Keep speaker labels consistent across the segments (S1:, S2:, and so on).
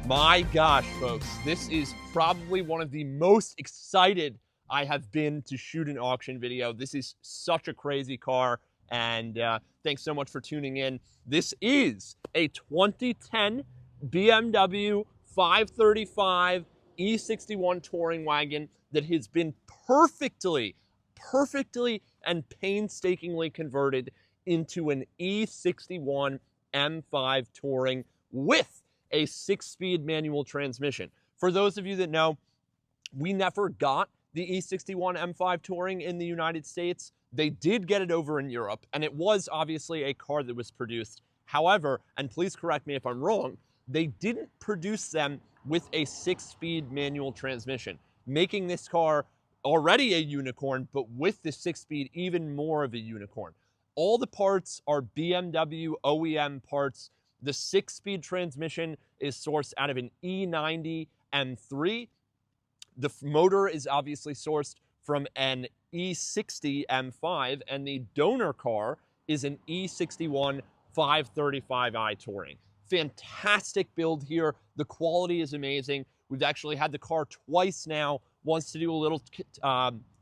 S1: My gosh, folks, this is probably one of the most excited I have been to shoot an auction video. This is such a crazy car, and thanks so much for tuning in. This is a 2010 BMW 535 E61 touring wagon that has been perfectly and painstakingly converted into an E61 M5 touring with a 6-speed manual transmission. For those of you that know, we never got the E61 M5 touring in the United States. They did get it over in Europe, and it was obviously a car that was produced. However, and please correct me if I'm wrong, they didn't produce them with a 6-speed manual transmission, making this car already a unicorn, but with the 6-speed, even more of a unicorn. All the parts are BMW OEM parts. The 6-speed transmission is sourced out of an E90 M3. The motor is obviously sourced from an E60 M5, and the donor car is an E61 535i Touring. Fantastic build here. The quality is amazing. We've actually had the car twice now, once to do a little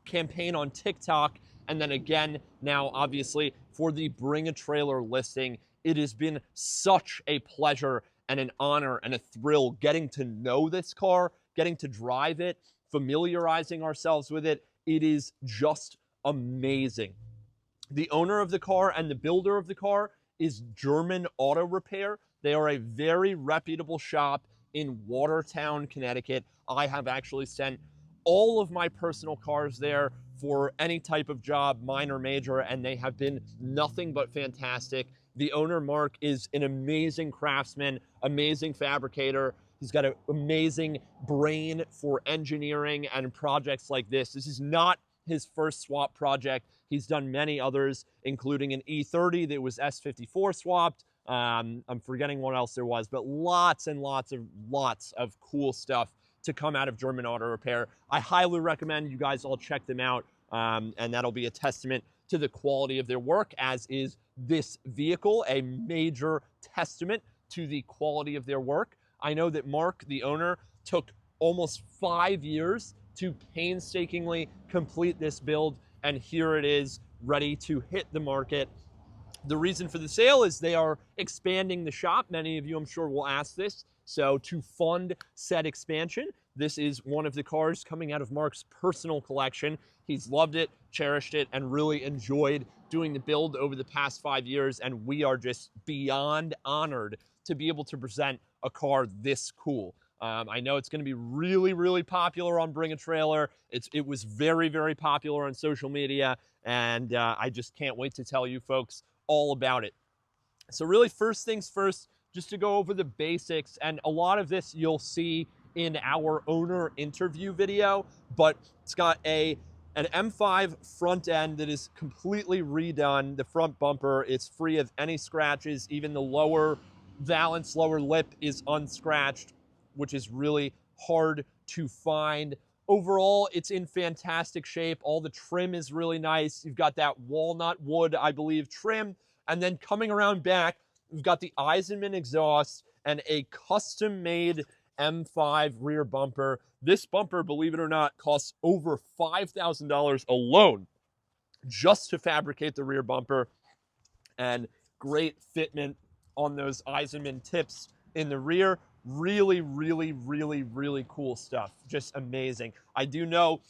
S1: campaign on TikTok, and then again now, obviously, for the Bring a Trailer listing. It has been such a pleasure and an honor and a thrill getting to know this car, getting to drive it, familiarizing ourselves with it. It is just amazing. The owner of the car and the builder of the car is German Auto Repair. They are a very reputable shop in Watertown, Connecticut. I have actually sent all of my personal cars there for any type of job, minor, major, and they have been nothing but fantastic. The owner, Mark, is an amazing craftsman, amazing fabricator. He's got an amazing brain for engineering and projects like this. This is not his first swap project. He's done many others, including an E30 that was S54 swapped. I'm forgetting what else there was, but lots and lots of cool stuff to come out of German Auto Repair. I highly recommend you guys all check them out, and that'll be a testament to the quality of their work, as is this vehicle, a major testament to the quality of their work. I know that Mark, the owner, took almost 5 years to painstakingly complete this build, and here it is, ready to hit the market. The reason for the sale is they are expanding the shop. Many of you, I'm sure, will ask this. So to fund said expansion, this is one of the cars coming out of Mark's personal collection. He's loved it, cherished it, and really enjoyed doing the build over the past 5 years. And we are just beyond honored to be able to present a car this cool. I know it's going to be really popular on Bring a Trailer. It was very popular on social media, and I just can't wait to tell you folks all about it. So really, first things first, just to go over the basics, and a lot of this you'll see in our owner interview video, but it's got an M5 front end that is completely redone. The front bumper is free of any scratches. Even the lower valance, lower lip is unscratched, which is really hard to find. Overall, it's in fantastic shape. All the trim is really nice. You've got that walnut wood, I believe, trim. And then coming around back, we've got the Eisenman exhaust and a custom-made M5 rear bumper. This bumper, believe it or not, costs over $5,000 alone just to fabricate the rear bumper. And great fitment on those Eisenman tips in the rear. Really cool stuff. Just amazing. I do know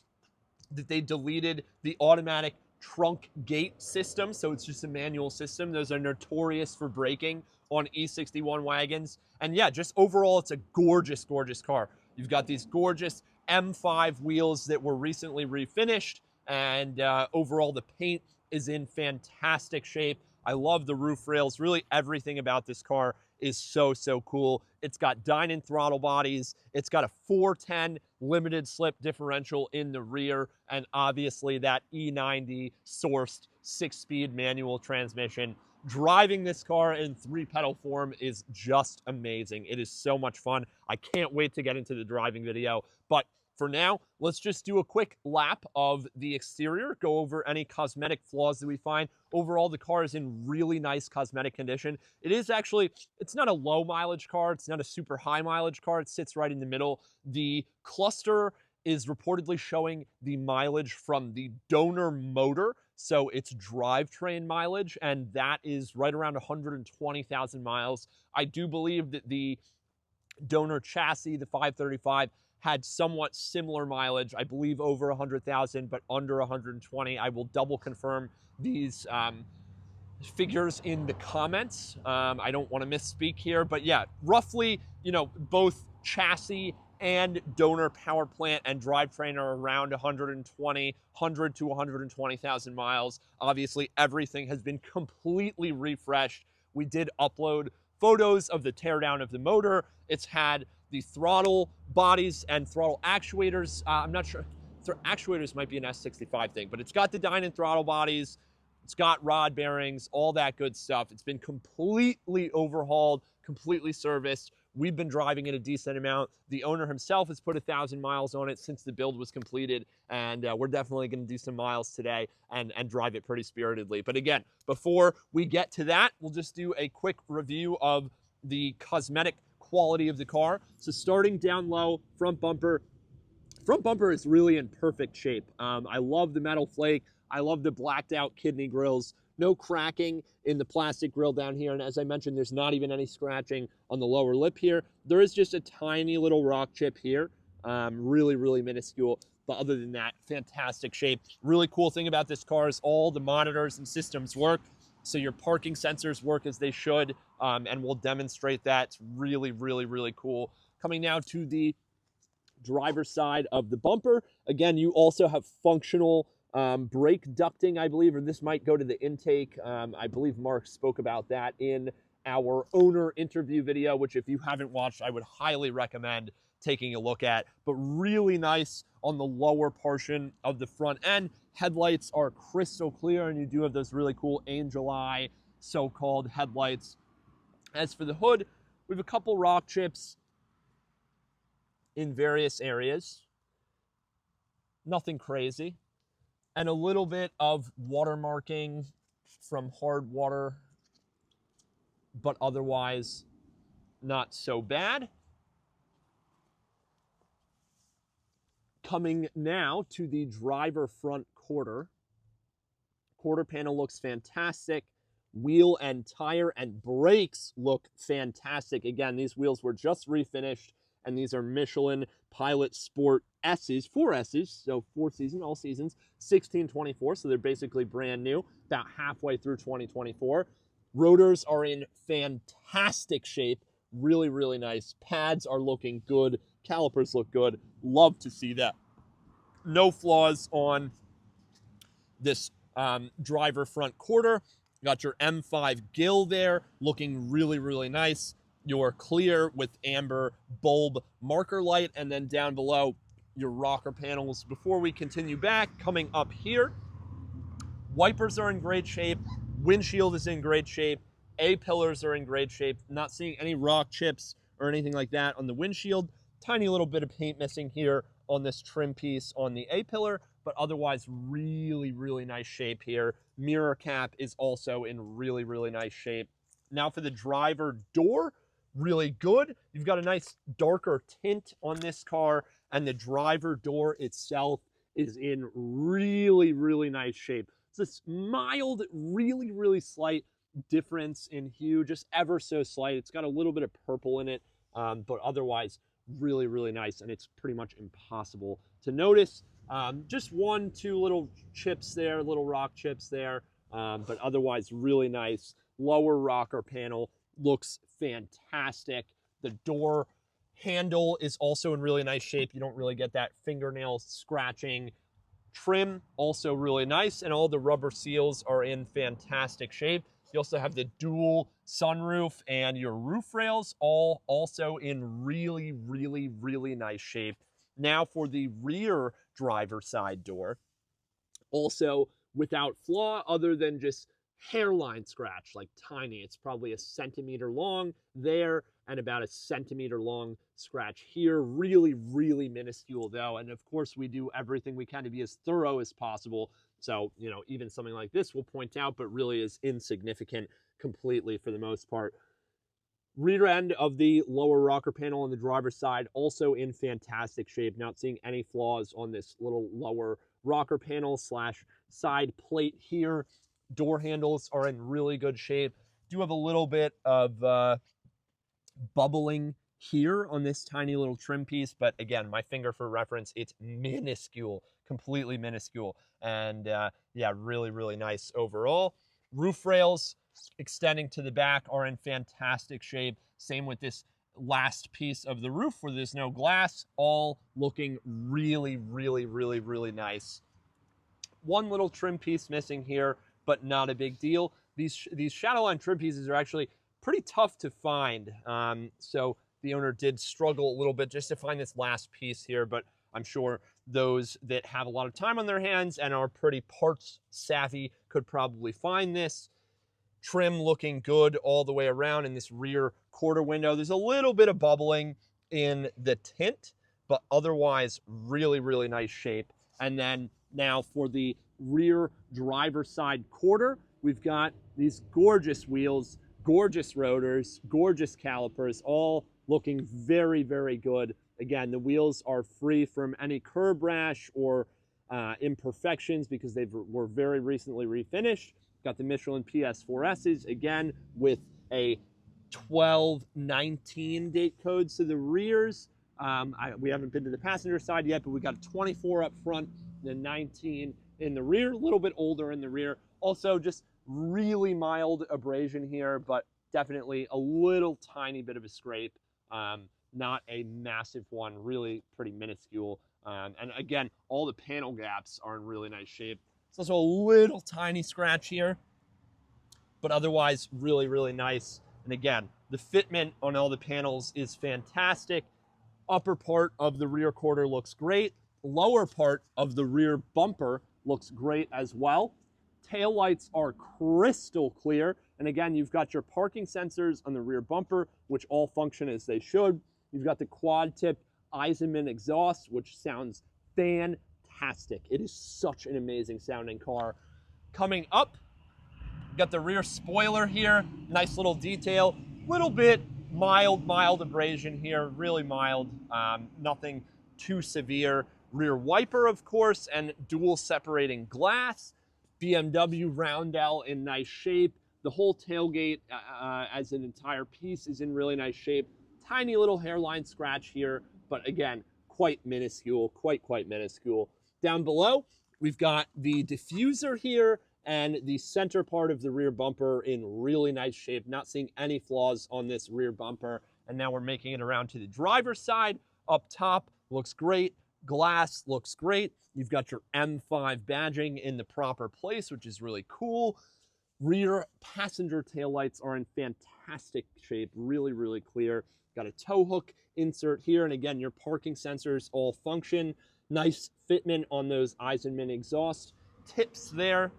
S1: that they deleted the automatic trunk gate system, so it's just a manual system. Those are notorious for breaking on E61 wagons. And yeah, just overall, it's a gorgeous car. You've got these gorgeous M5 wheels that were recently refinished, and overall the paint is in fantastic shape. I love the roof rails. Really everything about this car is so, so cool. It's got dynon throttle bodies. It's got a 410 limited slip differential in the rear, and obviously that E90 sourced 6-speed manual transmission. Driving this car in 3-pedal form is just amazing. It is so much fun. I can't wait to get into the driving video, but for now, let's just do a quick lap of the exterior, go over any cosmetic flaws that we find. Overall, the car is in really nice cosmetic condition. It is actually, it's not a low mileage car. It's not a super high mileage car. It sits right in the middle. The cluster is reportedly showing the mileage from the donor motor, so it's drivetrain mileage, and that is right around 120,000 miles. I do believe that the donor chassis, the 535, had somewhat similar mileage, I believe over 100,000, but under 120. I will double confirm these figures in the comments. I don't want to misspeak here, but yeah, roughly, you know, both chassis and donor power plant and drivetrain are around 100 to 120,000 miles. Obviously, everything has been completely refreshed. We did upload photos of the teardown of the motor. It's had the throttle bodies and throttle actuators. I'm not sure, actuators might be an S65 thing, but it's got the dynon throttle bodies. It's got rod bearings, all that good stuff. It's been completely overhauled, completely serviced. We've been driving it a decent amount. The owner himself has put 1,000 miles on it since the build was completed, and we're definitely going to do some miles today and drive it pretty spiritedly. But again, before we get to that, we'll just do a quick review of the cosmetic quality of the car. So starting down low, front bumper. Front bumper is really in perfect shape. I love the metal flake. I love the blacked out kidney grills. No cracking in the plastic grill down here. And as I mentioned, there's not even any scratching on the lower lip here. There is just a tiny little rock chip here. Really, really minuscule. But other than that, fantastic shape. Really cool thing about this car is all the monitors and systems work. So your parking sensors work as they should, and we'll demonstrate that. It's really, really, really cool. Coming now to the driver's side of the bumper. Again, you also have functional brake ducting, I believe, or this might go to the intake. I believe Mark spoke about that in our owner interview video, which if you haven't watched, I would highly recommend taking a look at. But really nice on the lower portion of the front end. Headlights are crystal clear, and you do have those really cool angel eye so-called headlights. As for the hood, we have a couple rock chips in various areas. Nothing crazy. And a little bit of watermarking from hard water, but otherwise not so bad. Coming now to the driver front quarter. Quarter panel looks fantastic. Wheel and tire and brakes look fantastic. Again, these wheels were just refinished, and these are Michelin Pilot Sport S's, 4 S's, so 4 season, all seasons, 1624, so they're basically brand new, about halfway through 2024. Rotors are in fantastic shape, really, really nice. Pads are looking good. Calipers look good. Love to see that. No flaws on this driver front quarter. Got your M5 grille there, looking really, really nice. Your clear with amber bulb marker light, and then down below, your rocker panels. Before we continue back, coming up here, wipers are in great shape. Windshield is in great shape. A-pillars are in great shape. Not seeing any rock chips or anything like that on the windshield. Tiny little bit of paint missing here on this trim piece on the A-pillar, but otherwise really, really nice shape here. Mirror cap is also in really, really nice shape. Now for the driver door, really good. You've got a nice darker tint on this car, and the driver door itself is in really, really nice shape. It's this mild, really, really slight difference in hue, just ever so slight. It's got a little bit of purple in it, but otherwise really, really nice, and it's pretty much impossible to notice. Just 1, 2 little chips there, little rock chips there, but otherwise really nice. Lower rocker panel looks fantastic. The door handle is also in really nice shape. You don't really get that fingernail scratching. Trim also really nice, and all the rubber seals are in fantastic shape. You also have the dual sunroof, and your roof rails all also in really, really, really nice shape. Now for the rear driver side door, also without flaw other than just hairline scratch, like tiny. It's probably a centimeter long there and about a centimeter long scratch here. Really, really minuscule though. And of course we do everything we can to be as thorough as possible. So, you know, even something like this we'll point out, but really is insignificant completely for the most part. Rear end of the lower rocker panel on the driver's side, also in fantastic shape. Not seeing any flaws on this little lower rocker panel slash side plate here. Door handles are in really good shape. Do have a little bit of bubbling here on this tiny little trim piece, but again, my finger for reference, it's minuscule, completely minuscule. And yeah, really, really nice overall. Roof rails extending to the back are in fantastic shape. Same with this last piece of the roof where there's no glass, all looking really, really, really, really nice. One little trim piece missing here, but not a big deal. These Shadowline trim pieces are actually pretty tough to find. So the owner did struggle a little bit just to find this last piece here, but I'm sure those that have a lot of time on their hands and are pretty parts savvy could probably find this. Trim looking good all the way around in this rear quarter window. There's a little bit of bubbling in the tint, but otherwise really, really nice shape. And then now for the rear driver side quarter, we've got these gorgeous wheels, gorgeous rotors, gorgeous calipers, all looking very, very good. Again, the wheels are free from any curb rash or imperfections because they were very recently refinished. Got the Michelin PS4Ss, again, with a 12-19 date code. So the rears, we haven't been to the passenger side yet, but we got a 24 up front, the 19 in the rear, a little bit older in the rear. Also just really mild abrasion here, but definitely a little tiny bit of a scrape. Not a massive one, really pretty minuscule. And again, all the panel gaps are in really nice shape. It's also a little tiny scratch here, but otherwise really, really nice. And again, the fitment on all the panels is fantastic. Upper part of the rear quarter looks great. Lower part of the rear bumper looks great as well. Tail lights are crystal clear. And again, you've got your parking sensors on the rear bumper, which all function as they should. You've got the quad tip Eisenman exhaust, which sounds fantastic. It is such an amazing sounding car. Coming up, got the rear spoiler here. Nice little detail. Little bit mild abrasion here, really mild. Nothing too severe. Rear wiper, of course, and dual separating glass. BMW roundel in nice shape. The whole tailgate as an entire piece is in really nice shape. Tiny little hairline scratch here, but again, quite minuscule, quite minuscule. Down below, we've got the diffuser here and the center part of the rear bumper in really nice shape. Not seeing any flaws on this rear bumper. And now we're making it around to the driver's side. Up top, looks great. Glass looks great. You've got your M5 badging in the proper place, which is really cool. Rear passenger taillights are in fantastic shape, really, really clear. Got a tow hook insert here, and again, your parking sensors all function. Nice fitment on those Eisenman exhaust tips there.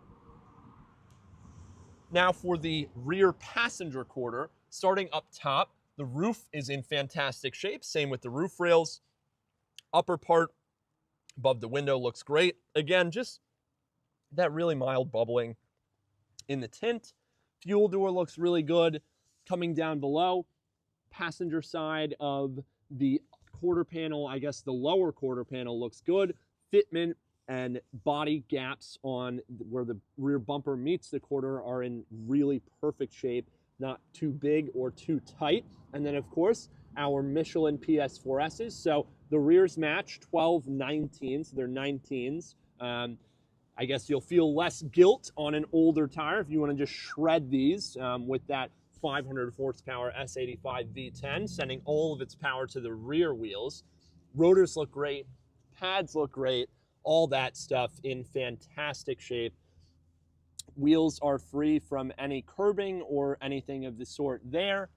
S1: Now for the rear passenger quarter, starting up top, the roof is in fantastic shape. Same with the roof rails. Upper part above the window looks great. Again, just that really mild bubbling in the tint. Fuel door looks really good. Coming down below, passenger side of the quarter panel, I guess the lower quarter panel looks good. Fitment and body gaps on where the rear bumper meets the quarter are in really perfect shape, not too big or too tight. And then of course, our Michelin PS4Ss. So the rears match 12-19, so they're 19s. I guess you'll feel less guilt on an older tire if you want to just shred these with that 500 horsepower S85 V10, sending all of its power to the rear wheels. Rotors look great, pads look great, all that stuff in fantastic shape. Wheels are free from any curbing or anything of the sort there.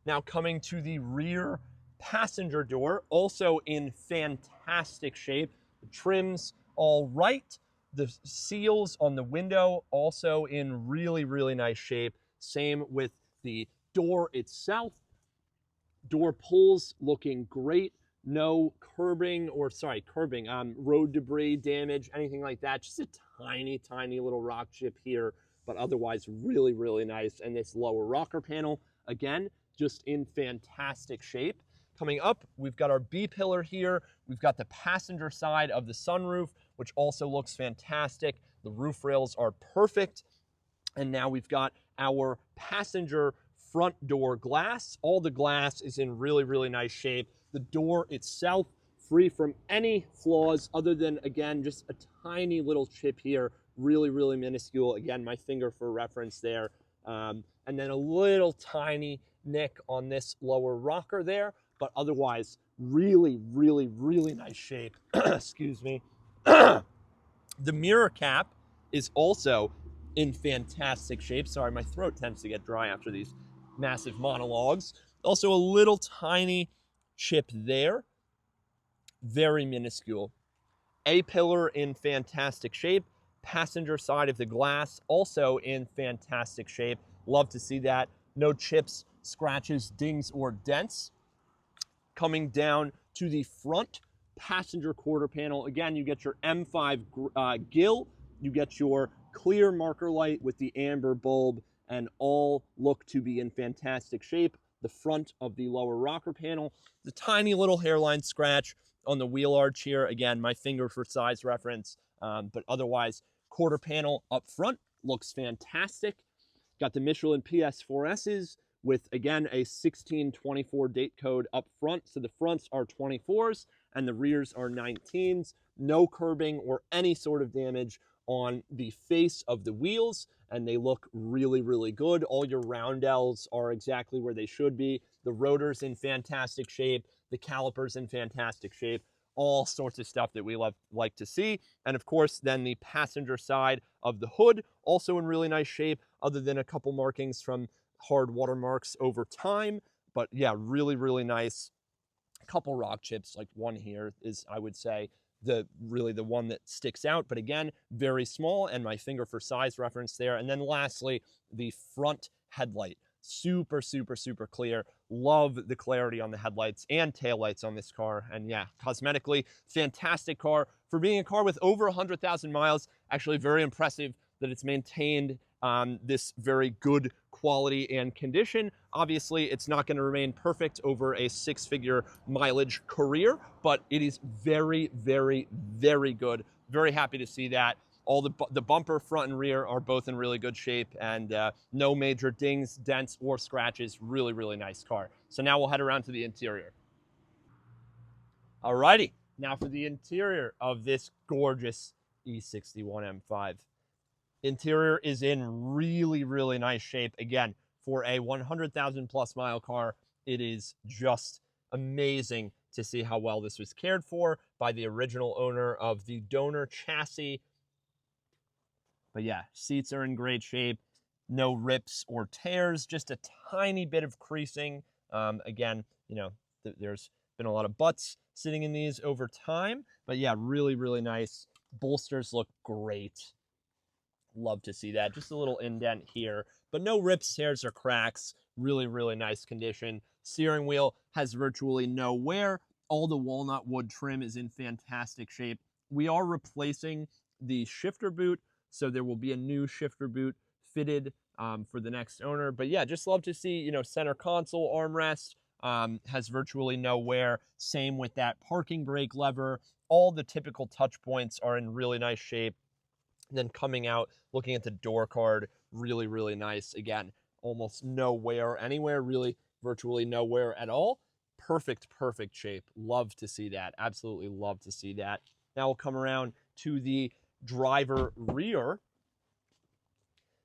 S1: Now coming to the rear passenger door, also in fantastic shape. The trim's all right. The seals on the window also in really, really nice shape. Same with the door itself. Door pulls looking great. No road debris damage, anything like that. Just a tiny, tiny little rock chip here, but otherwise really, really nice. And this lower rocker panel, again, just in fantastic shape. Coming up, we've got our B-pillar here. We've got the passenger side of the sunroof, which also looks fantastic. The roof rails are perfect. And now we've got our passenger front door glass. All the glass is in really, really nice shape. The door itself, free from any flaws other than, again, just a tiny little chip here. Really, really minuscule. Again, my finger for reference there. And then a little tiny nick on this lower rocker there, but otherwise really, really, really nice shape. Excuse me. The mirror cap is also in fantastic shape. Sorry, my throat tends to get dry after these massive monologues. Also a little tiny chip there, very minuscule. A-pillar in fantastic shape. Passenger side of the glass also in fantastic shape. Love to see that. No chips, scratches, dings, or dents. Coming down to the front passenger quarter panel, again, you get your M5 grille, you get your clear marker light with the amber bulb, and all look to be in fantastic shape. The front of the lower rocker panel, the tiny little hairline scratch on the wheel arch here. Again, my finger for size reference, but otherwise, quarter panel up front looks fantastic. Got the Michelin PS4Ss with, again, a 1624 date code up front. So the fronts are 24s and the rears are 19s. No curbing or any sort of damage on the face of the wheels, and they look really, really good. All your roundels are exactly where they should be. The rotor's in fantastic shape. The caliper's in fantastic shape. All sorts of stuff that we like to see. And of course, then the passenger side of the hood, also in really nice shape, other than a couple markings from hard watermarks over time. But yeah, really, really nice. A couple rock chips, like one here is, I would say, really the one that sticks out, but again, very small, and my finger for size reference there. And then lastly, the front headlight. Super, super, super clear. Love the clarity on the headlights and taillights on this car. And yeah, cosmetically, fantastic car. For being a car with over 100,000 miles, actually very impressive that it's maintained this very good quality and condition. Obviously, it's not going to remain perfect over a 6-figure mileage career, but it is very, very, very good. Very happy to see that. All the bumper front and rear are both in really good shape, and no major dings, dents, or scratches. Really, really nice car. So now we'll head around to the interior. Alrighty, now for the interior of this gorgeous E61 M5. Interior is in really, really nice shape. Again, for a 100,000 plus mile car, it is just amazing to see how well this was cared for by the original owner of the donor chassis. But yeah, seats are in great shape. No rips or tears, just a tiny bit of creasing. Again, you know, there's been a lot of butts sitting in these over time. But yeah, really, really nice. Bolsters look great. Love to see that. Just a little indent here, but no rips, tears, or cracks. Really, really nice condition. Steering wheel has virtually no wear. All the walnut wood trim is in fantastic shape. We are replacing the shifter boot, so there will be a new shifter boot fitted for the next owner. But yeah, just love to see, you know, center console armrest has virtually no wear. Same with that parking brake lever. All the typical touch points are in really nice shape. And then coming out, looking at the door card, really, really nice. Again, almost no wear anywhere, really virtually no wear at all. Perfect, perfect shape. Love to see that. Absolutely love to see that. Now we'll come around to the driver rear.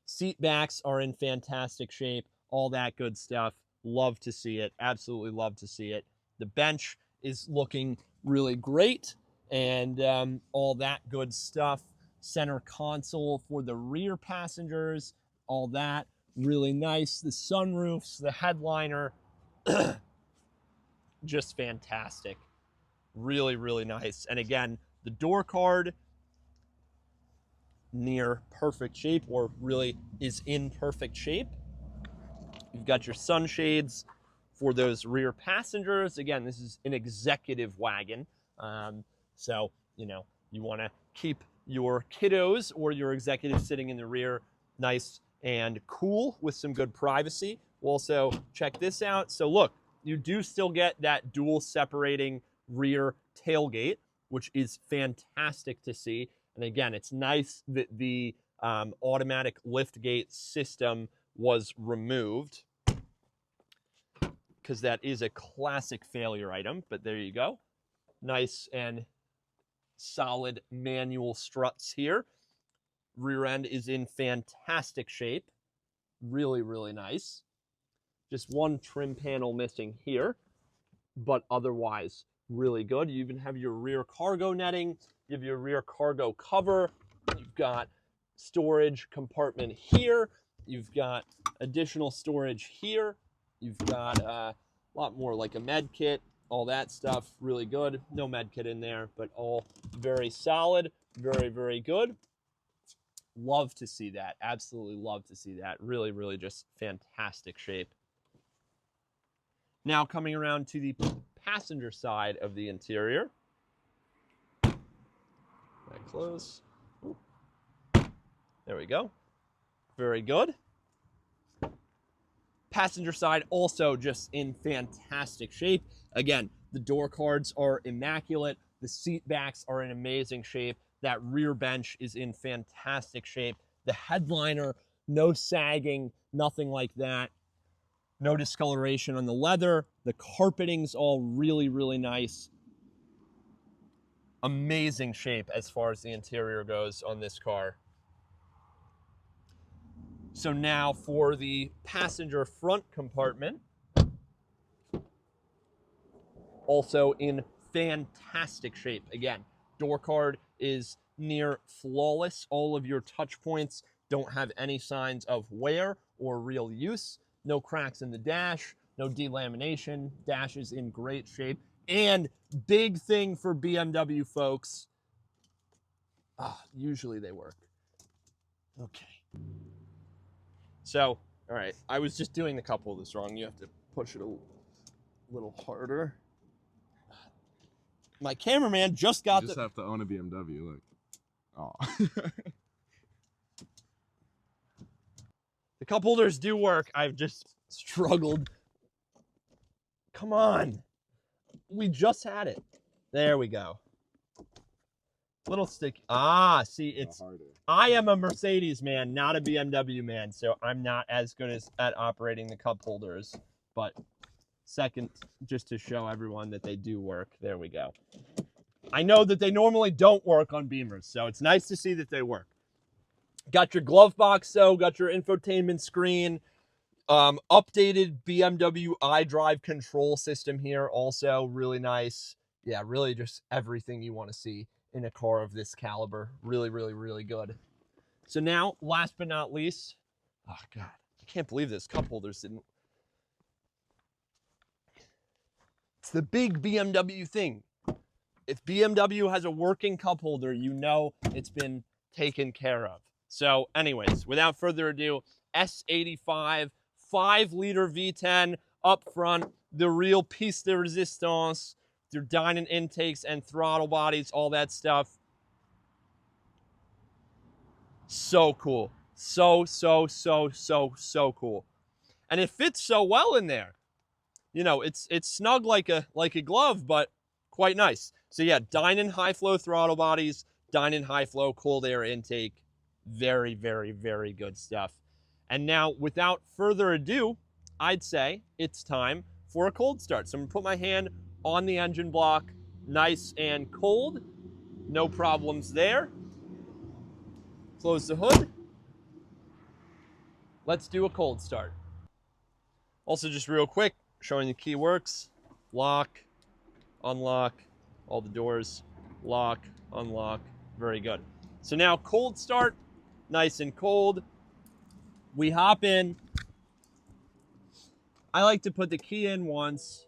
S1: Seat backs are in fantastic shape. All that good stuff. Love to see it. Absolutely love to see it. The bench is looking really great, and all that good stuff. center console for the rear passengers, all that. Really nice. The sunroofs, the headliner, just fantastic. Really, really nice. And again, the door card, near perfect shape, or really is in perfect shape. You've got your sunshades for those rear passengers. Again, this is an executive wagon. So, you know, you want to keep your kiddos or your executive sitting in the rear nice and cool with some good privacy. Also, check this out. So look, you do still get that dual separating rear tailgate, which is fantastic to see. And again, it's nice that the automatic liftgate system was removed, because that is a classic failure item, but there you go. Nice and solid manual struts here. Rear end is in fantastic shape. Really, really nice. Just one trim panel missing here, but otherwise really good. You even have your rear cargo netting. You have your rear cargo cover. You've got storage compartment here. You've got additional storage here. You've got a lot more like a med kit, all that stuff, really good. No med kit in there, but all very solid, very, very good. Love to see that. Absolutely love to see that. Really, really just fantastic shape. Now coming around to the passenger side of the interior. That close. Ooh. There we go. Very good. Passenger side also just in fantastic shape. Again, the door cards are immaculate. The seat backs are in amazing shape. That rear bench is in fantastic shape. The headliner, no sagging, nothing like that. No discoloration on the leather. The carpeting's all really, really nice. Amazing shape as far as the interior goes on this car. So now for the passenger front compartment, also in fantastic shape. Again, door card is near flawless. All of your touch points don't have any signs of wear or real use. No cracks in the dash, no delamination. Dash is in great shape. And big thing for BMW folks, usually they work. Okay. So, all right, I was just doing the cup holders wrong. You have to push it a little harder. My cameraman just got
S2: you just have to own a BMW, look. Oh.
S1: The cup holders do work. I've just struggled. Come on. We just had it. There we go. Little sticky. See, it's. I am a Mercedes man, not a BMW man, so I'm not as good at operating the cup holders. But second, just to show everyone that they do work. There we go. I know that they normally don't work on Beamers, so it's nice to see that they work. Got your glove box, though. Got your infotainment screen. Updated BMW iDrive control system here, also really nice. Yeah, really just everything you want to see in a car of this caliber. Really, really, really good. So now, last but not least, oh God, I can't believe this cup holders didn't. It's the big BMW thing. If BMW has a working cup holder, you know it's been taken care of. So anyways, without further ado, S85 5-liter V10 up front, the real piece de resistance, your dynon intakes and throttle bodies, all that stuff. So cool. So cool. And it fits so well in there. You know, it's snug like a glove, but quite nice. So yeah, dynon high flow throttle bodies, dynon high flow cold air intake. Very, very, very good stuff. And now, without further ado, I'd say it's time for a cold start. So I'm gonna put my hand on the engine block, nice and cold. No problems there. Close the hood. Let's do a cold start. Also, just real quick, showing the key works. Lock, unlock, all the doors, lock, unlock, very good. So now cold start, nice and cold. We hop in. I like to put the key in once.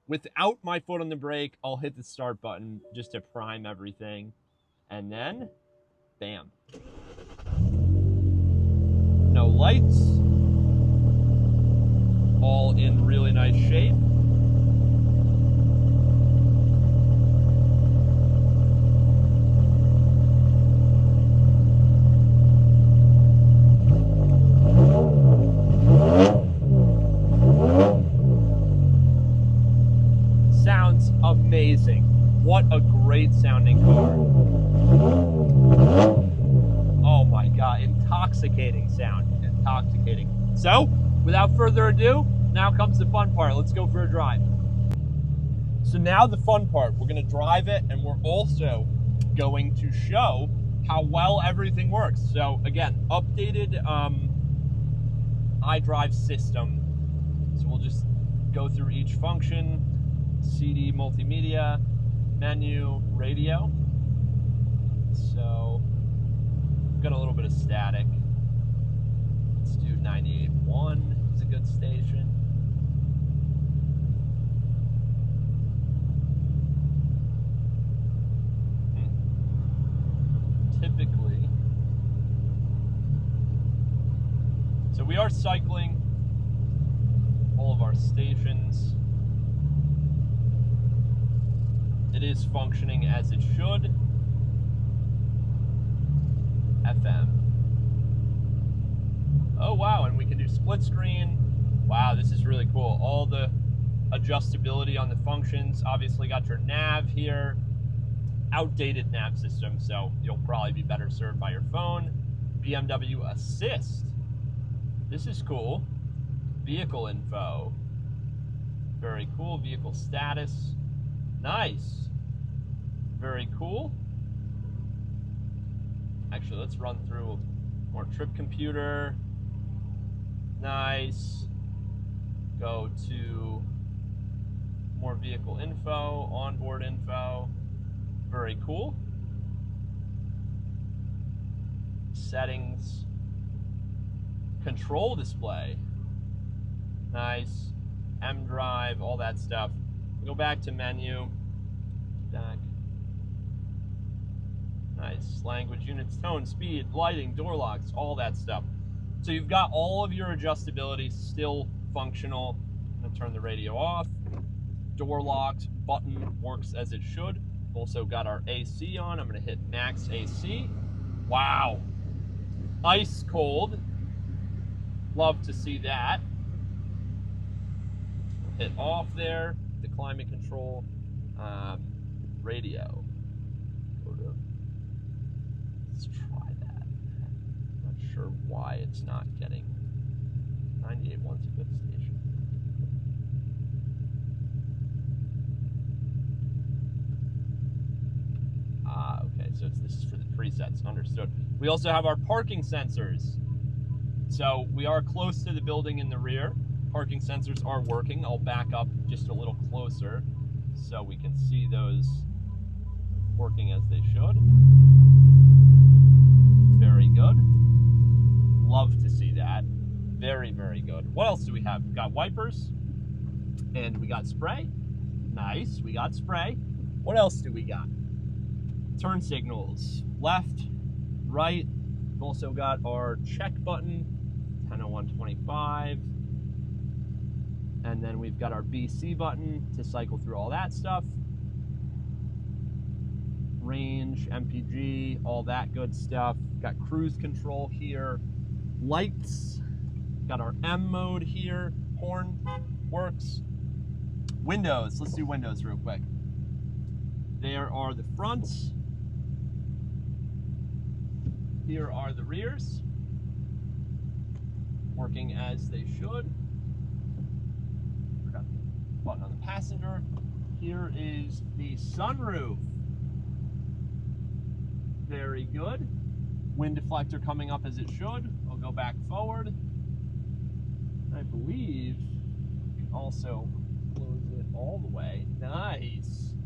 S1: Without my foot on the brake, I'll hit the start button just to prime everything. And then, bam. No lights. All in really nice shape. Sounds amazing. What a great sounding car. Oh my God, intoxicating sound, intoxicating. So, without further ado, now comes the fun part. Let's go for a drive. So now the fun part, we're gonna drive it and we're also going to show how well everything works. So again, updated iDrive system. So we'll just go through each function. CD, multimedia, menu, radio. So, got a little bit of static. Let's do 98.1, it's a good station. Typically, so we are cycling all of our stations. It is functioning as it should. FM. Oh wow, and we can do split screen. Wow, this is really cool. All the adjustability on the functions. Obviously got your nav here. Outdated nav system, so you'll probably be better served by your phone. BMW Assist. This is cool. Vehicle info. Very cool. Vehicle status. Nice. Very cool. Actually, let's run through more trip computer. Nice. Go to more vehicle info, onboard info. Very cool. Settings. Control display. Nice. M drive, all that stuff. Go back to menu. Back. Nice. Language, units, tone, speed, lighting, door locks, all that stuff. So you've got all of your adjustability still functional. I'm going to turn the radio off. Door locked button works as it should. Also got our AC on. I'm going to hit max AC. Wow. Ice cold. Love to see that. Hit off there. The climate control. Radio. Let's try that. I'm not sure why it's not getting. 98.1's a good station. Okay, so this is for the presets, understood. We also have our parking sensors. So we are close to the building in the rear. Parking sensors are working. I'll back up just a little closer so we can see those working as they should. Very good. Love to see that. Very, very good. What else do we have? We've got wipers and we got spray. Nice, we got spray. What else do we got? Turn signals, left, right. We've also got our check button, 10:01:25. And then we've got our BC button to cycle through all that stuff. Range, MPG, all that good stuff. Got cruise control here. Lights, got our M mode here. Horn works. Windows, let's do windows real quick. There are the fronts. Here are the rears. Working as they should. Forgot the button on the passenger. Here is the sunroof. Very good. Wind deflector coming up as it should. I'll go back forward. I believe you can also close it all the way. Nice.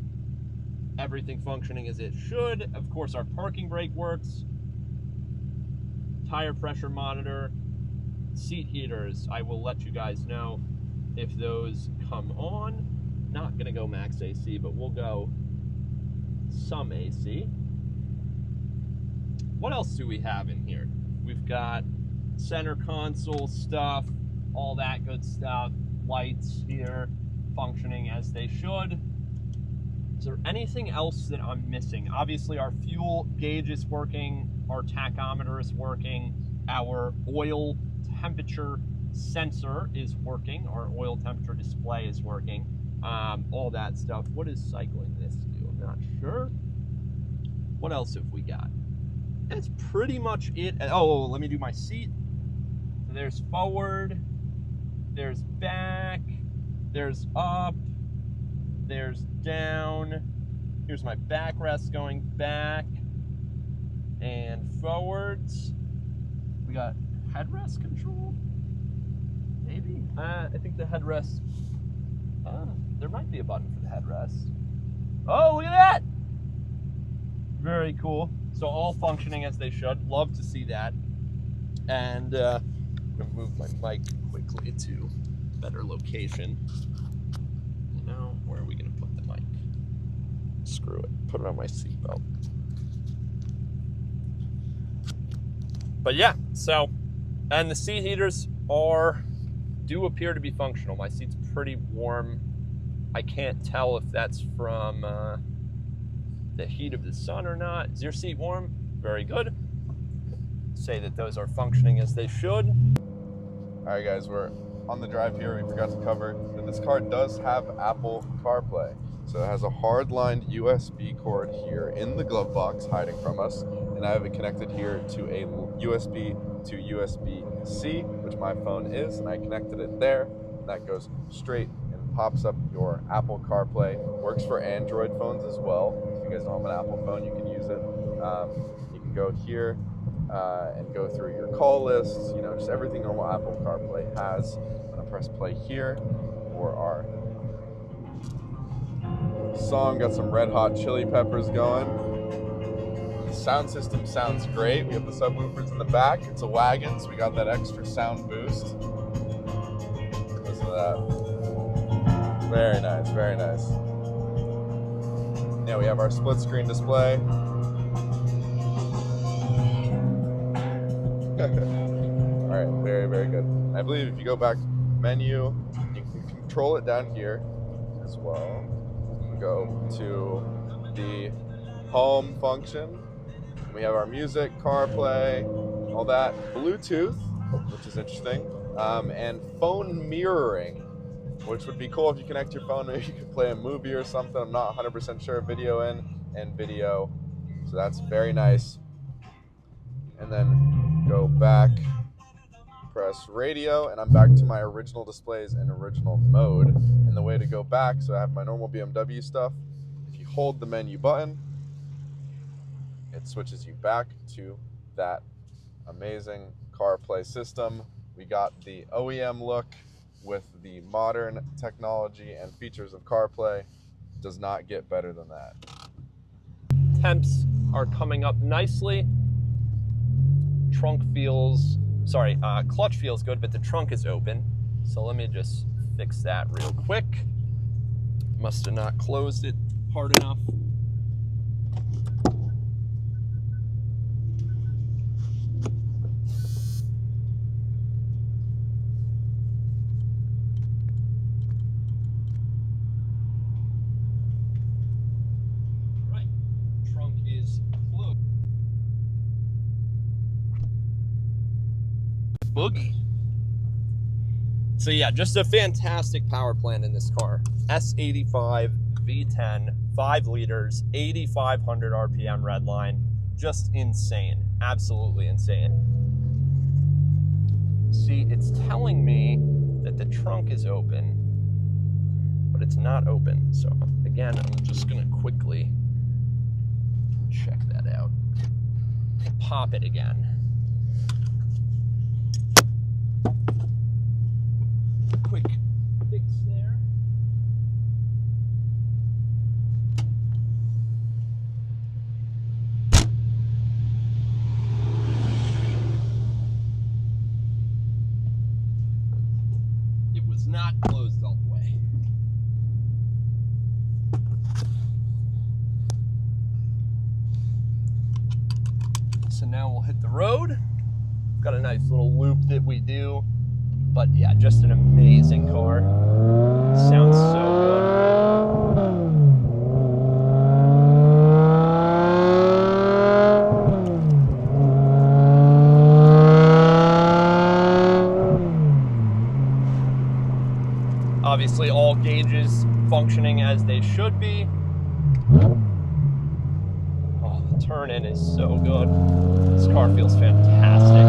S1: Everything functioning as it should. Of course, our parking brake works. tire pressure monitor, seat heaters. I will let you guys know if those come on. Not gonna go max AC, but we'll go some AC. What else do we have in here? We've got center console stuff, all that good stuff. Lights here functioning as they should. Is there anything else that I'm missing? Obviously our fuel gauge is working, our tachometer is working, our oil temperature sensor is working, our oil temperature display is working, all that stuff. What does cycling this do? I'm not sure. What else have we got? That's pretty much it. Oh, let me do my seat. So there's forward, there's back, there's up, there's down. Here's my backrest going back and forwards. We got headrest control, maybe? I think the headrest, there might be a button for the headrest. Oh, look at that! Very cool. So all functioning as they should. Love to see that. And I'm gonna move my mic quickly to a better location. Now, where are we gonna put the mic? Screw it, put it on my seatbelt. But yeah, so, and the seat heaters do appear to be functional. My seat's pretty warm. I can't tell if that's from the heat of the sun or not. Is your seat warm? Very good. Say that those are functioning as they should.
S2: All right, guys, we're on the drive here. We forgot to cover that this car does have Apple CarPlay. So it has a hard-lined USB cord here in the glove box hiding from us. And I have it connected here to a USB to USB-C, which my phone is, and I connected it there. And that goes straight and pops up your Apple CarPlay. Works for Android phones as well. If you guys don't have an Apple phone, you can use it. You can go here and go through your call lists, you know, just everything normal Apple CarPlay has. I'm gonna press play here for our song. Got some Red Hot Chili Peppers going. The sound system sounds great. We have the subwoofers in the back. It's a wagon, so we got that extra sound boost. Listen to that. Very nice, very nice. Yeah, we have our split screen display. All right, very, very good. I believe if you go back menu, you can control it down here as well. We go to the home function. We have our music, CarPlay, all that. Bluetooth, which is interesting, and phone mirroring, which would be cool if you connect your phone. Maybe you could play a movie or something. I'm not 100% sure. Video in and video. So that's very nice. And then go back, press radio, and I'm back to my original displays in original mode. And the way to go back, so I have my normal BMW stuff. If you hold the menu button, it switches you back to that amazing CarPlay system. We got the OEM look with the modern technology and features of CarPlay. Does not get better than that.
S1: Temps are coming up nicely. Clutch feels good, but the trunk is open. So let me just fix that real quick. Must have not closed it hard enough. Right, trunk is closed. Boogie. So yeah, just a fantastic power plant in this car. S85 V10, 5 liters, 8,500 RPM redline. Just insane, absolutely insane. See, it's telling me that the trunk is open, but it's not open. So again, I'm just gonna quickly check that out. Pop it again. Quick fix there. So now we'll hit the road. Got a nice little loop that we do. But yeah, just an amazing car. Sounds so good. Obviously, all gauges functioning as they should be. Oh, the turn in is so good. This car feels fantastic.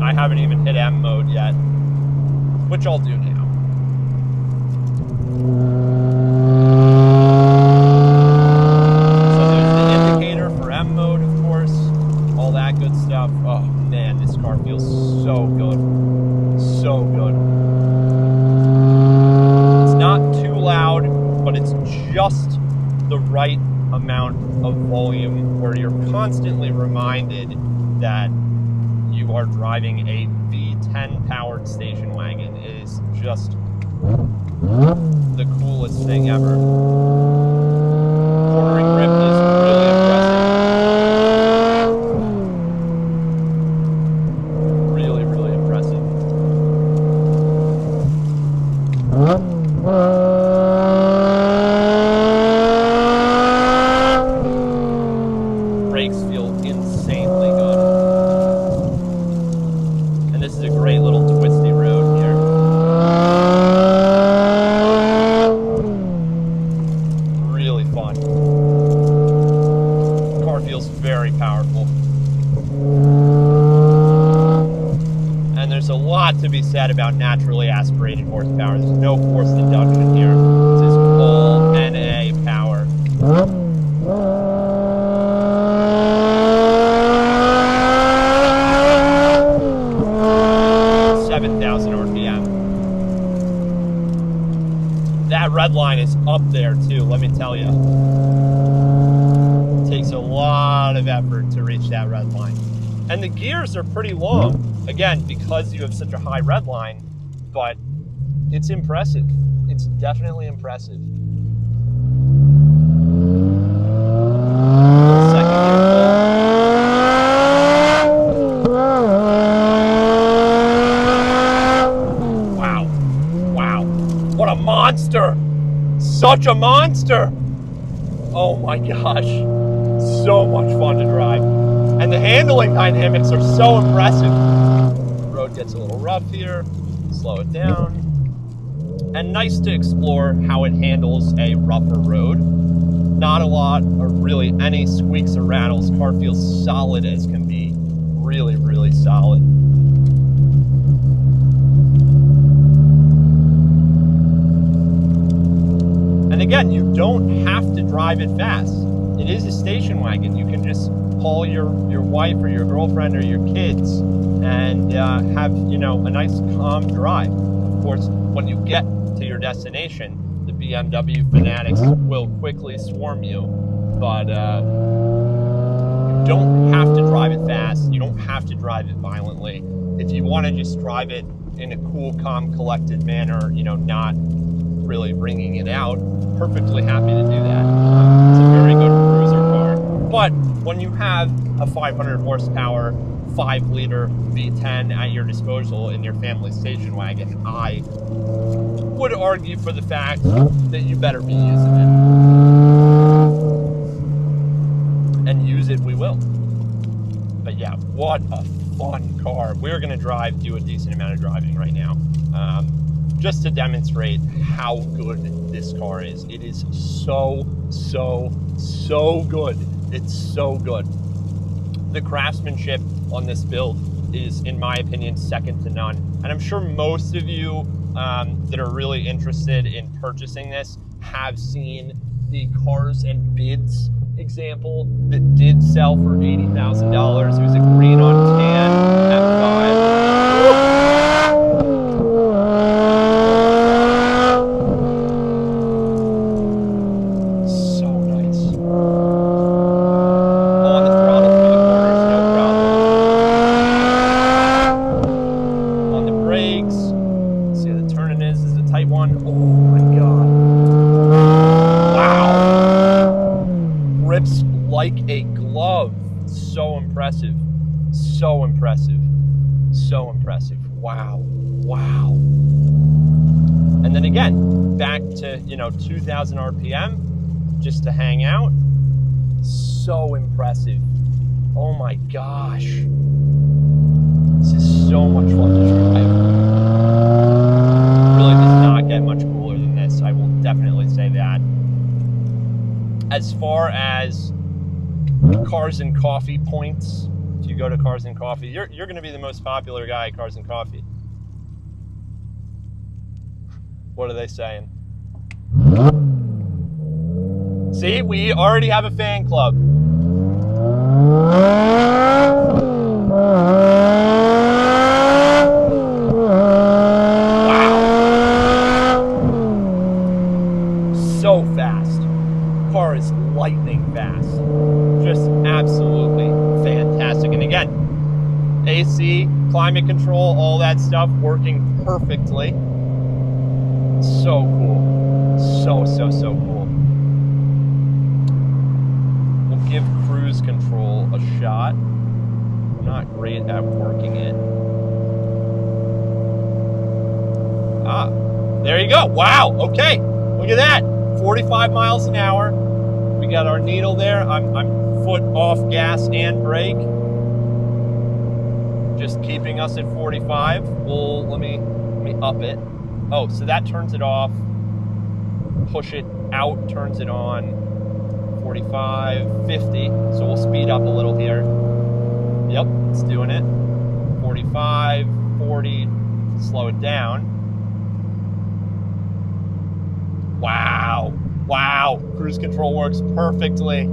S1: I haven't even hit M mode yet, which I'll do now. So there's the indicator for M mode, of course, all that good stuff. Oh man, this car feels so good. So good. It's not too loud, but it's just the right amount of volume where you're constantly reminded that you are driving a V10 powered station wagon. It is just the coolest thing ever. Quartering grip is really impressive. Really, really impressive. Brakes feel insanely good. This is a great little twisty road here. Really fun. The car feels very powerful. And there's a lot to be said about naturally aspirated horsepower. There's no forced induction here. This is all NA power. 7,000 RPM. That red line is up there too, let me tell you. It takes a lot of effort to reach that red line. And the gears are pretty long, again, because you have such a high red line, but it's impressive. It's definitely impressive. Monster! Such a monster! Oh my gosh. So much fun to drive. And the handling dynamics are so impressive. The road gets a little rough here. Slow it down. And nice to explore how it handles a rougher road. Not a lot or really any squeaks or rattles. Car feels solid as can be. Really, really solid. And again, you don't have to drive it fast. It is a station wagon. You can just haul your wife or your girlfriend or your kids and have, you know, a nice calm drive. Of course, when you get to your destination, the BMW fanatics will quickly swarm you. But you don't have to drive it fast. You don't have to drive it violently. If you want to just drive it in a cool, calm, collected manner, you know, not really bringing it out, perfectly happy to do that. It's a very good cruiser car. But when you have a 500 horsepower, 5-liter V10 at your disposal in your family station wagon, I would argue for the fact that you better be using it. And use it we will. But yeah, what a fun car. We're going to do a decent amount of driving right now. Just to demonstrate how good this car is. It is so, so, so good. It's so good. The craftsmanship on this build is, in my opinion, second to none. And I'm sure most of you that are really interested in purchasing this have seen the Cars and Bids example that did sell for $80,000. It was a green on tan M5. Wow. And then again, back to, 2,000 RPM just to hang out. So impressive. Oh my gosh. This is so much fun to drive. Really does not get much cooler than this. I will definitely say that. As far as Cars and Coffee points, if you go to Cars and Coffee, you're going to be the most popular guy at Cars and Coffee. What are they saying? See, we already have a fan club. Wow. So fast. Car is lightning fast. Just absolutely fantastic. And again, AC, climate control, all that stuff working perfectly. So cool. So cool. We'll give cruise control a shot. I'm not great at working it. Ah, there you go. Wow, okay. Look at that. 45 miles an hour. We got our needle there. I'm foot off gas and brake. Just keeping us at 45. Let me up it. Oh, so that turns it off. Push it out, turns it on. 45, 50. So we'll speed up a little here. Yep, it's doing it. 45, 40. Slow it down. Wow. Wow. Cruise control works perfectly.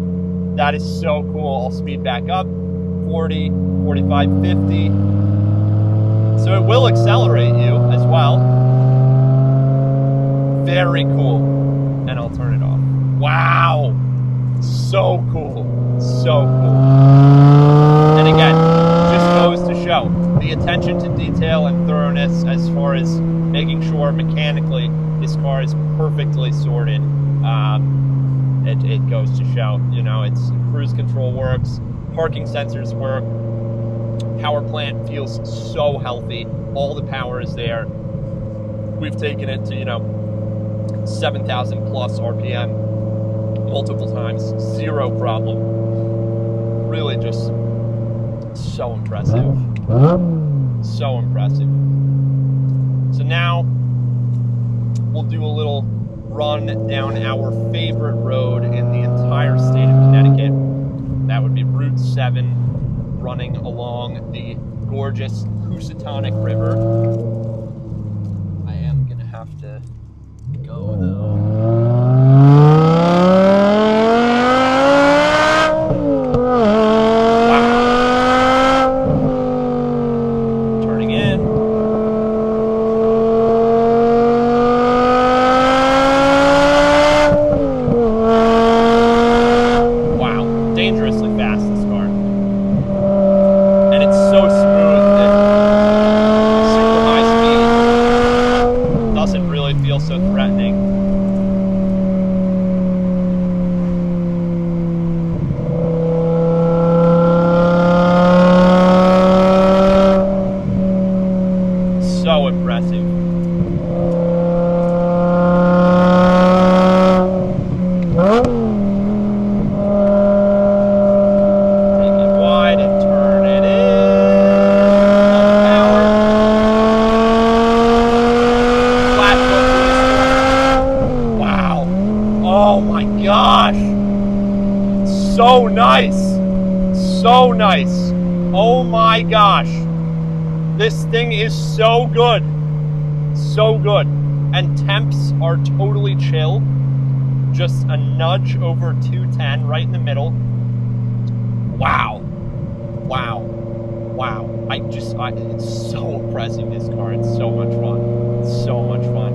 S1: That is so cool. I'll speed back up. 40, 45, 50. So it will accelerate you as well. Very cool. And I'll turn it off. Wow. So cool. So cool. And again, just goes to show the attention to detail and thoroughness as far as making sure mechanically this car is perfectly sorted. It goes to show, it's cruise control works, parking sensors work, power plant feels so healthy. All the power is there. We've taken it to, 7,000 plus RPM multiple times, zero problem. Really just so impressive. So impressive. So now we'll do a little run down our favorite road in the entire state of Connecticut. That would be Route 7, running along the gorgeous Housatonic River. I am gonna have to go though. So nice. So nice. Oh my gosh. This thing is so good. So good. And temps are totally chill. Just a nudge over 210 right in the middle. Wow. Wow. Wow. It's so impressive, this car. It's so much fun. It's so much fun.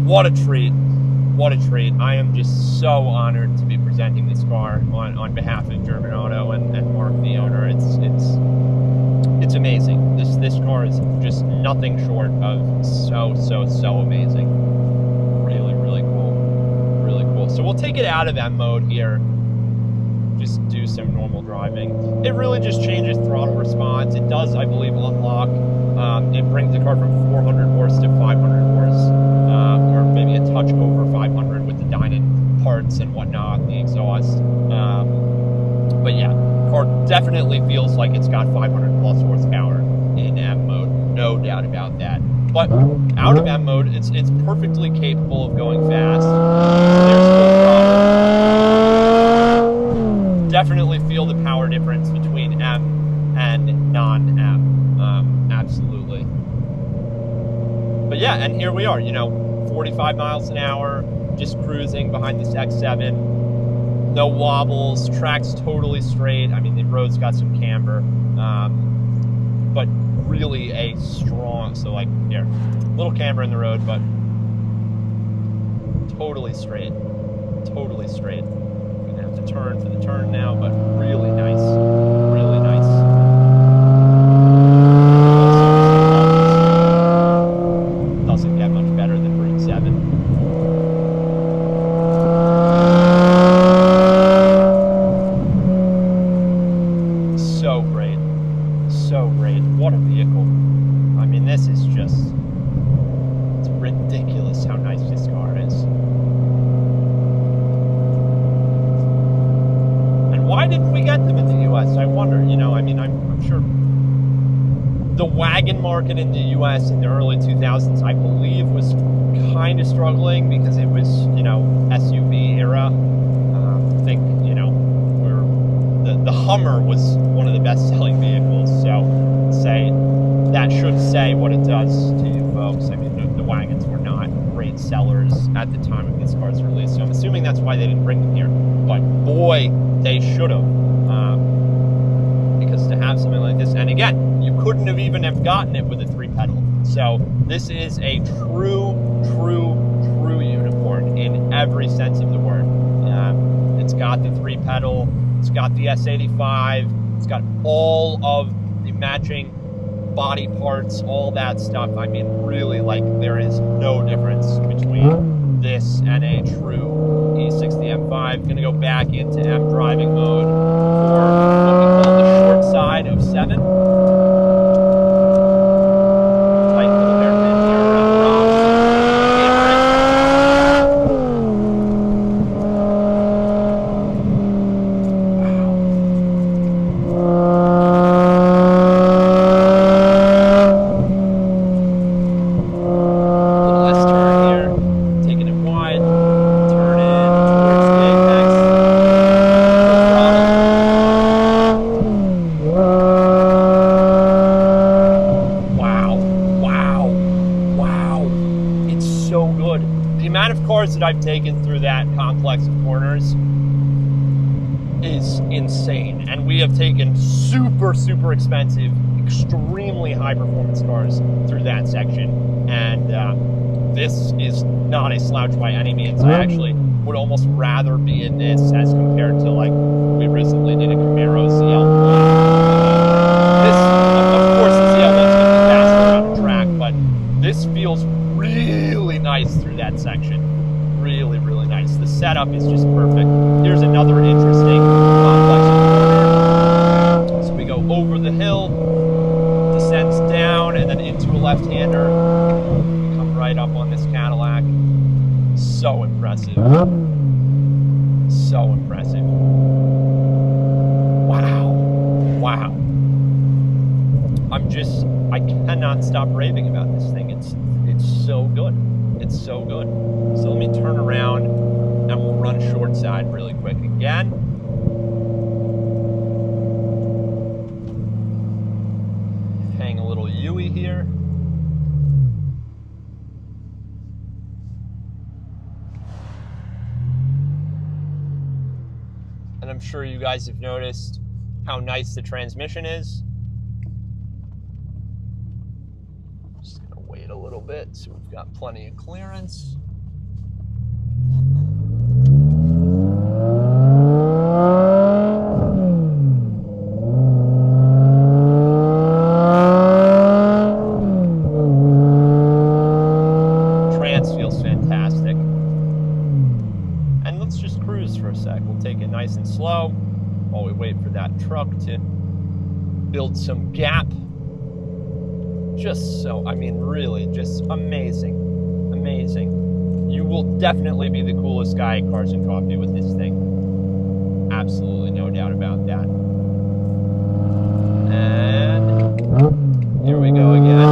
S1: What a treat. What a treat. I am just so honored to be presenting this car on behalf of German Auto and Mark, the owner. It's amazing. This car is just nothing short of so amazing. Really, really cool. Really cool. So we'll take it out of M mode here. Just do some normal driving. It really just changes throttle response. It does, I believe, unlock. It brings the car from 400 horse to 500 horse, or maybe a touch over 500 with the Dynon parts and whatnot, the exhaust. But yeah, car definitely feels like it's got 500 plus horsepower in M mode, no doubt about that. But out of M mode, it's perfectly capable of going fast. So there's full throttle. Definitely feel the power difference between M and non-M. Absolutely. But yeah, and here we are, 45 miles an hour, just cruising behind this X7. No wobbles, track's totally straight. I mean, the road's got some camber, but really a strong, so like, here, little camber in the road, but totally straight, totally straight. Gonna have to turn for the turn now, but really nice, really nice. Doesn't get much better than Breed 7. So great. So great. What a vehicle. I mean, this is just, it's ridiculous how nice this car is. And why didn't we get them in the US? I wonder, I mean, I'm sure the wagon market in the US in the early 2000s, I believe, was kind of struggling because it was, SUV era. I think, the Hummer was one of the best-selling vehicles, so that should say what it does to you folks. I mean, the wagons were not great sellers at the time of this car's release, so I'm assuming that's why they didn't bring them here. But boy, they should have, because to have something like this, and again, you couldn't have even have gotten it with a 3-pedal. So this is a true unicorn in every sense of the word. It's got the 3-pedal. It's got the S85. It's got all of the matching body parts, all that stuff. I mean, really, there is no difference between this and a true E60 M5. Gonna go back into M driving mode for what we call the short side of 7. Tight little hairpin here around the rocks. That I've taken through that complex of corners is insane, and we have taken super expensive, extremely high performance cars through that section, and this is not a slouch by any means. I actually would almost rather be in this as compared to, we recently did a Camaro ZL1. Of course the ZL1's going to be faster on a track, but this feels really nice through that section. Really nice. The setup is just perfect. Here's another interesting complex corner. So we go over the hill, descends down, and then into a left-hander. Come right up on this Cadillac. So impressive. So impressive. Wow. I cannot stop raving about this thing. It's so good. It's so good. So let me turn around and we'll run short side really quick again. Hang a little U-ey here. And I'm sure you guys have noticed how nice the transmission is. Just gonna wait a little bit so we've got plenty of clearance. some gap. Just so, I mean, really, just amazing. Amazing. You will definitely be the coolest guy at Cars and Coffee with this thing. Absolutely no doubt about that. And here we go again.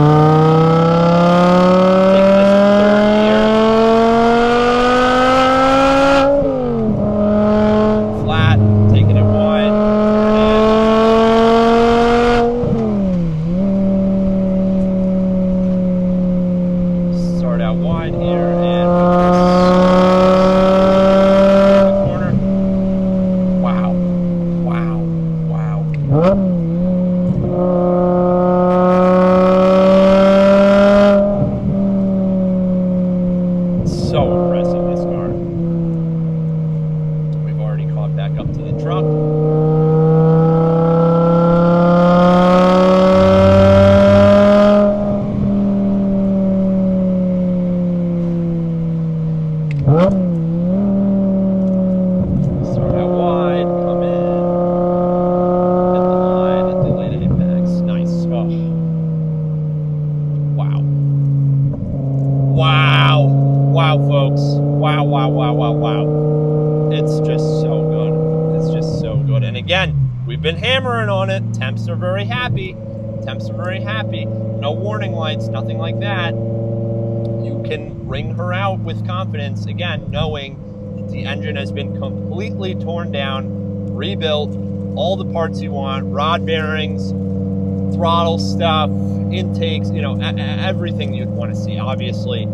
S1: Taking this in third gear. Flat, taking it wide. Start out wide here and the corner. Wow. Wow. Wow. So impressive, this car. We've already caught back up to the truck. Start out wide, come in, hit the line at the late apex. Nice. Oh. Wow. Wow. Wow, folks. Wow, wow, wow, wow, wow. It's just so good. It's just so good. And again, we've been hammering on it. Temps are very happy. Temps are very happy. No warning lights, nothing like that. You can bring her out with confidence, again, knowing that the engine has been completely torn down, rebuilt, all the parts you want, rod bearings, throttle stuff, intakes, you know, everything you'd want to see. Obviously,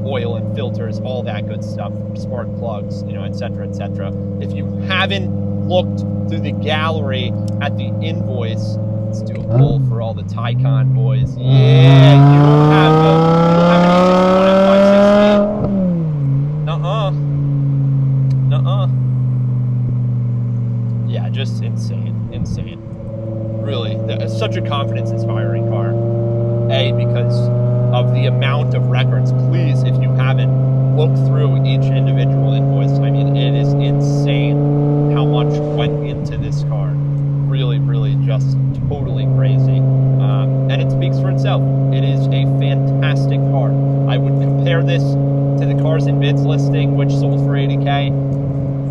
S1: oil and filters, all that good stuff, spark plugs, you know, et cetera, et cetera. If you haven't looked through the gallery at the invoice, let's do a poll for all the Taycan boys. Yeah, you don't have an E61 at 516. Nuh-uh. Yeah, just insane. Really, such a confidence-inspiring car. A, because of the amount of records. Please, if you haven't looked through each individual invoice, I mean, it is insane how much went into this car. Really, really just totally crazy. And it speaks for itself. It is a fantastic car. I would compare this to the Cars and Bids listing, which sold for $80K.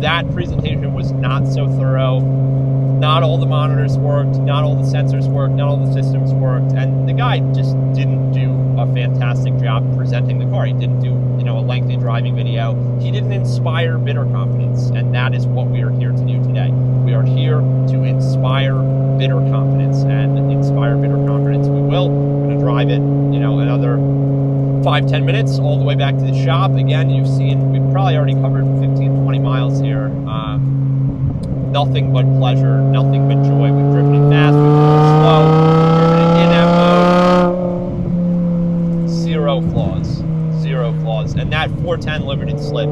S1: That presentation was not so thorough. Not all the monitors worked, not all the sensors worked, not all the systems worked, and the guy just didn't do a fantastic job presenting the car. He didn't do, you know, a lengthy driving video. He didn't inspire bidder confidence, and that is what we are here to do today. We are here to inspire bidder confidence, and inspire bidder confidence we will. We're going to drive it, you know, another 5-10 minutes all the way back to the shop. Again, you've seen, we've probably already covered 15-20 miles here. Nothing but pleasure, nothing but joy. We've driven it fast, we've driven it slow, we've driven it in mode. Zero flaws. And that 410 limited slip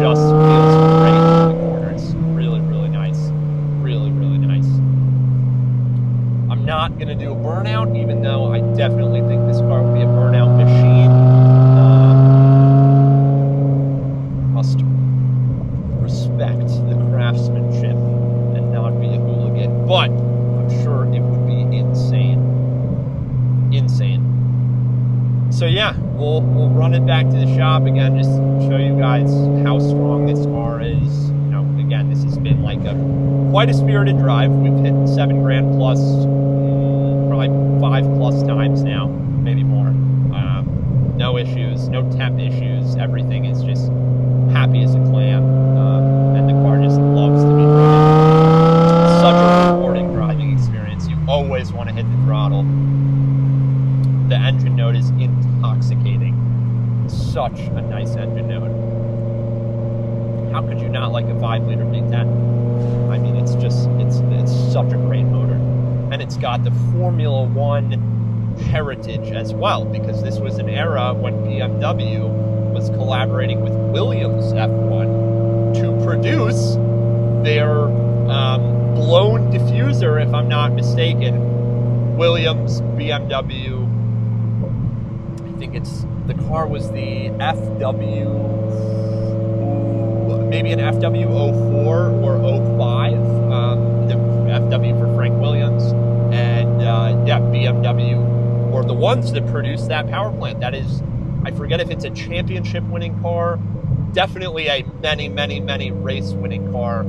S1: just feels great in the corners. Really, really nice. Really, really nice. I'm not going to do a burnout, even though I definitely think this car would be a burnout machine. Must respect the craftsmanship and not be a hooligan, but I'm sure it would be insane. So yeah, we'll run it back to the shop again, just show you guys how strong this car is. You know, again, this has been like quite a spirited drive. We've hit $7,000 plus, probably 5+ times now, maybe more. No issues, no temp issues. Everything is just happy as a clam, and the car just loves to be driven. Such a rewarding driving experience. You always want to hit the throttle. The engine note is intoxicating. Such a nice engine note. How could you not like a 5-liter V10? I mean, it's such a great motor. And it's got the Formula One heritage as well, because this was an era when BMW was collaborating with Williams F1 to produce their blown diffuser, if I'm not mistaken. Williams, BMW, I think the car was the FW, maybe an FW04 or 05, the FW for Frank Williams. BMW were the ones that produced that power plant. That is, I forget if it's a championship winning car, definitely a many race winning car,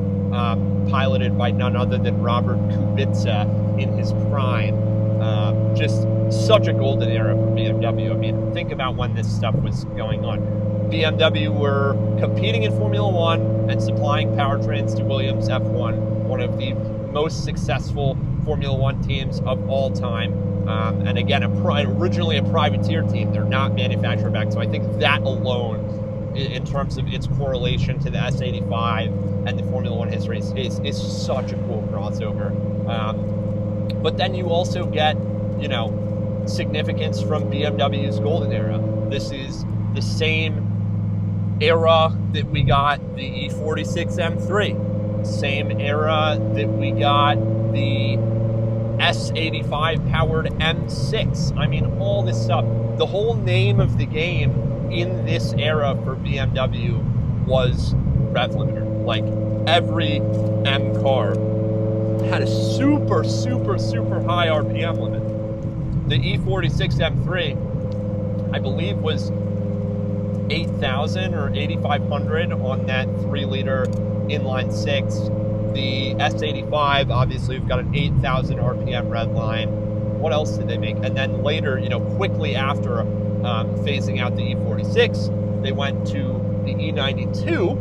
S1: piloted by none other than Robert Kubica in his prime. Just such a golden era for BMW. I mean, think about when this stuff was going on. BMW were competing in Formula One and supplying powertrains to Williams F1, one of the most successful Formula One teams of all time. And again, originally a privateer team. They're not manufacturer backed. So I think that alone, in terms of its correlation to the S85 and the Formula One history, is such a cool crossover. But then you also get, you know, significance from BMW's golden era. This is the same era that we got the E46 M3, same era that we got the S85 powered M6. I mean, all this stuff. The whole name of the game in this era for BMW was rev limiter. Like, every M car had a super high RPM limit. The E46 M3, I believe, was 8,000 or 8,500 on that 3-liter inline 6. The S85, obviously, we've got an 8,000 RPM red line. What else did they make? And then later, you know, quickly after phasing out the E46, they went to the E92,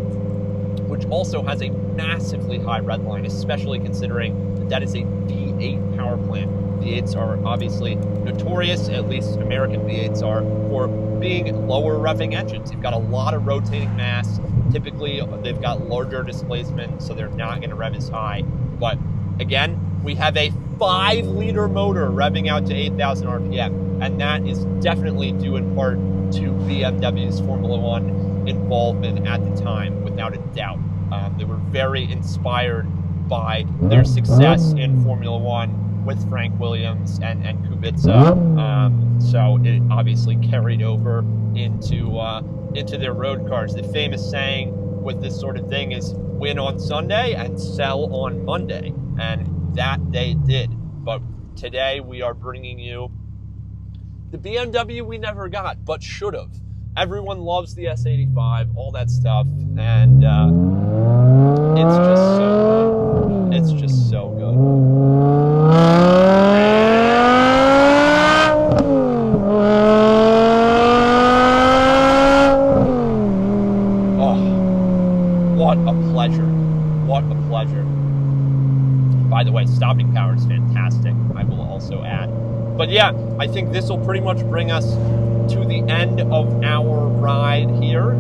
S1: which also has a massively high red line, especially considering that is a V8 power plant. V8s are obviously notorious, at least American V8s are, for being lower revving engines. You've got a lot of rotating mass. Typically, they've got larger displacement, so they're not going to rev as high. But again, we have a 5-liter motor revving out to 8,000 RPM, and that is definitely due in part to BMW's Formula One involvement at the time, without a doubt. They were very inspired by their success in Formula One with Frank Williams and Kubica. So it obviously carried over into their road cars. The famous saying with this sort of thing is win on Sunday and sell on Monday. And that they did. But today we are bringing you the BMW we never got, but should have. Everyone loves the S85, all that stuff, and it's just so good. It's just so good. What a pleasure. What a pleasure. By the way, stopping power is fantastic, I will also add. But yeah, I think this will pretty much bring us to the end of our ride here.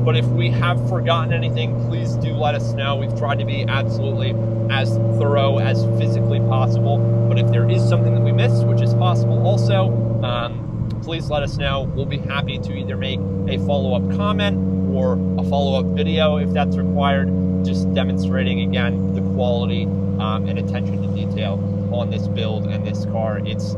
S1: But if we have forgotten anything, please do let us know. We've tried to be absolutely as thorough as physically possible. But if there is something that we missed, which is possible also, please let us know. We'll be happy to either make a follow-up comment or a follow-up video if that's required, just demonstrating again the quality and attention to detail on this build and this car. It's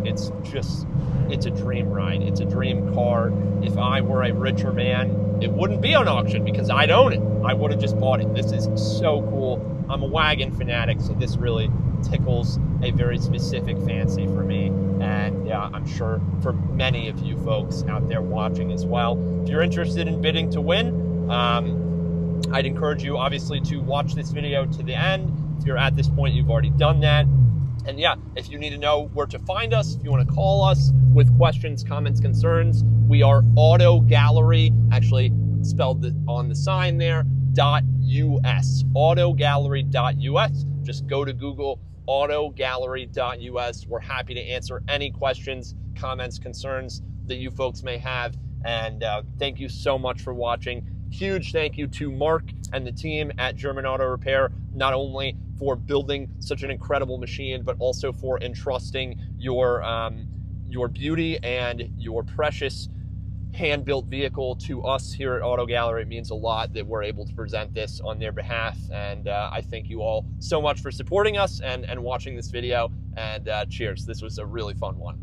S1: a dream ride. It's a dream car. If I were a richer man, it wouldn't be on auction because I'd own it. I would have just bought it. This is so cool. I'm a wagon fanatic, so this really tickles a very specific fancy for me, and I'm sure for many of you folks out there watching as well. If you're interested in bidding to win, I'd encourage you obviously to watch this video to the end. If you're at this point, you've already done that. And yeah, if you need to know where to find us, if you want to call us with questions, comments, concerns, we are Auto Gallery, actually spelled on the sign there, .us, autogallery.us. Just go to Google, autogallery.us. We're happy to answer any questions, comments, concerns that you folks may have. And thank you so much for watching. Huge thank you to Mark and the team at German Auto Repair, not only for building such an incredible machine, but also for entrusting your beauty and your precious hand-built vehicle to us here at Auto Gallery. It means a lot that we're able to present this on their behalf, and I thank you all so much for supporting us and watching this video, and cheers. This was a really fun one.